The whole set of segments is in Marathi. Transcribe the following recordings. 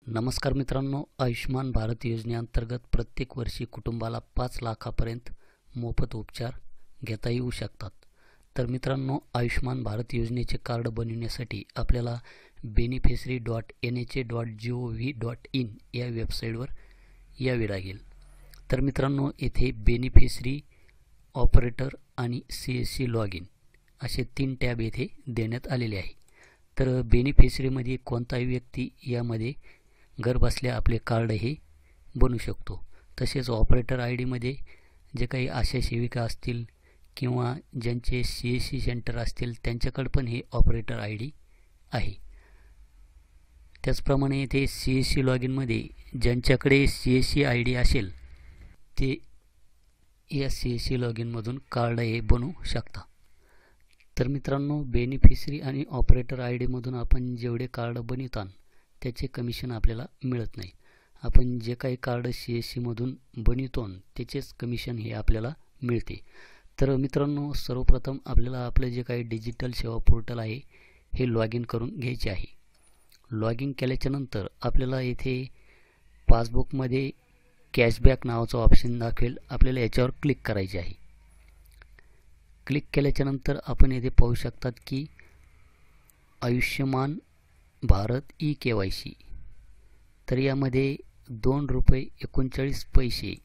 नमस्कार मित्रांनो, आयुष्मान भारत योजनेअंतर्गत प्रत्येक वर्षी कुटुंबाला 5 लाखापर्यंत मोफत उपचार घेता येऊ शकतात. तर मित्रांनो, आयुष्मान भारत योजनेचे कार्ड बनविण्यासाठी आपल्याला beneficiary.nha.gov.in या वेबसाईटवर यावे लागेल. तर मित्रांनो, येथे बेनिफिशरी, ऑपरेटर आणि CSC लॉग इन असे 3 टॅब येथे देण्यात आलेले आहे. तर बेनिफिशरीमध्ये कोणताही व्यक्ती यामध्ये घर बसल्या आपले कार्ड हे बनवू शकतो. तसेच ऑपरेटर आय डीमध्ये जे काही आशा सेविका असतील किंवा ज्यांचे CSC सेंटर असतील त्यांच्याकडे पण हे ऑपरेटर आय डी आहे. त्याचप्रमाणे येथे CSC लॉग इनमध्ये ज्यांच्याकडे CSC आय डी असेल ते या CSC लॉग इनमधून कार्ड हे बनवू शकता. तर मित्रांनो, बेनिफिशरी आणि ऑपरेटर आय डीमधून आपण जेवढे कार्ड बनवितात त्याचे कमिशन आपल्याला मिळत नाही. आपण जे काही कार्ड CSC मधून बनवितो त्याचेच कमिशन हे आपल्याला मिळते. तर मित्रांनो, सर्वप्रथम आपल्याला आपलं जे काही डिजिटल सेवा पोर्टल आहे हे लॉग इन करून घ्यायचे आहे. लॉग इन केल्याच्यानंतर आपल्याला येथे पासबुकमध्ये कॅशबॅक नावाचं ऑप्शन दाखवेल. आपल्याला याच्यावर क्लिक करायचे आहे. क्लिक केल्याच्यानंतर आपण येथे पाहू शकतात की आयुष्यमान भारत KYC, तर यामध्ये ₹2.39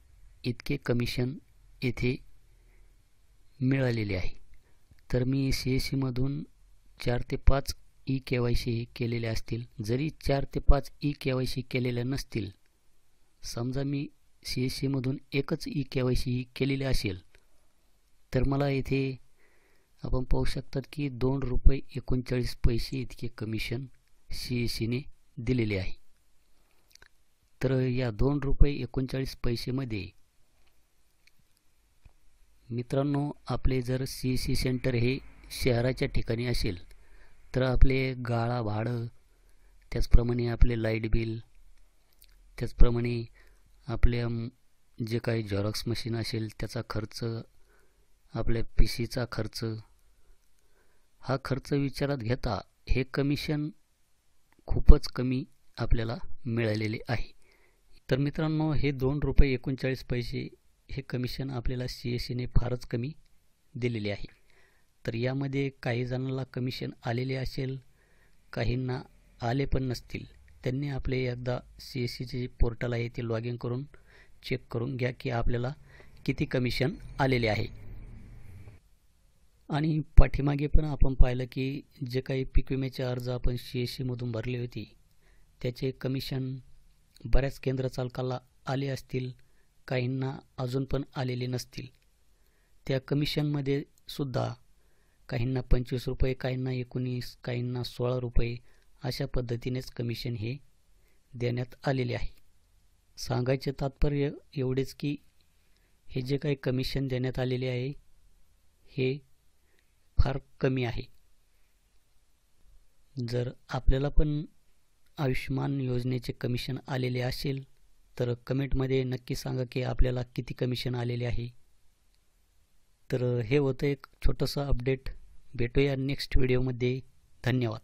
इतके कमिशन येथे मिळालेले आहे. तर मी CSC मधून 4 ते 5 KYC केलेले असतील. जरी 4 ते 5 KYC केलेल्या नसतील, समजा मी CSC मधून एकच KYC केलेले असेल, तर मला येथे आपण पाहू शकतात की ₹2.39 इतके कमिशन CSC ने दिलेले आहे. तर या ₹2.39 मध्ये मित्रांनो, आपले जर CSC सेंटर हे शहराच्या ठिकाणी असेल तर आपले गाळा भाडं, त्याचप्रमाणे आपले लाईट बिल, त्याचप्रमाणे आपले जे काही झेरॉक्स मशीन असेल त्याचा खर्च, आपल्या PCचा खर्च, हा खर्च विचारात घेता हे कमिशन खूपच कमी आपल्याला मिळालेले आहे. तर मित्रांनो, हे ₹2.39 हे कमिशन आपल्याला CSC ने फारच कमी दिलेले आहे. तर यामध्ये काही जणांना कमिशन आलेले असेल, काहींना आले पण नसतील. त्यांनी आपले एकदा CSCचे जे पोर्टल आहे ते लॉग इन करून चेक करून घ्या की आपल्याला किती कमिशन आलेले आहे. आणि पाठीमागे पण आपण पाहिलं की जे काही पीक विम्याचे अर्ज आपण CSC मधून भरले होते त्याचे कमिशन बऱ्याच केंद्र चालकाला आले असतील, काहींना अजून पण आलेले नसतील. त्या कमिशनमध्ये सुद्धा काहींना ₹25, काहींना ₹19, काहींना ₹16 अशा पद्धतीनेच कमिशन हे देण्यात आलेले आहे. सांगायचे तात्पर्य एवढेच की हे जे काही कमिशन देण्यात आलेले आहे हे फार कमी आहे. जर आपल्याला पण आयुष्मान योजनेचे कमिशन आलेले असेल तर कमेंटमध्ये नक्की सांगा की आपल्याला किती कमिशन आलेले आहे. तर हे होतं एक छोटंसं अपडेट. भेटूया नेक्स्ट व्हिडिओमध्ये. धन्यवाद.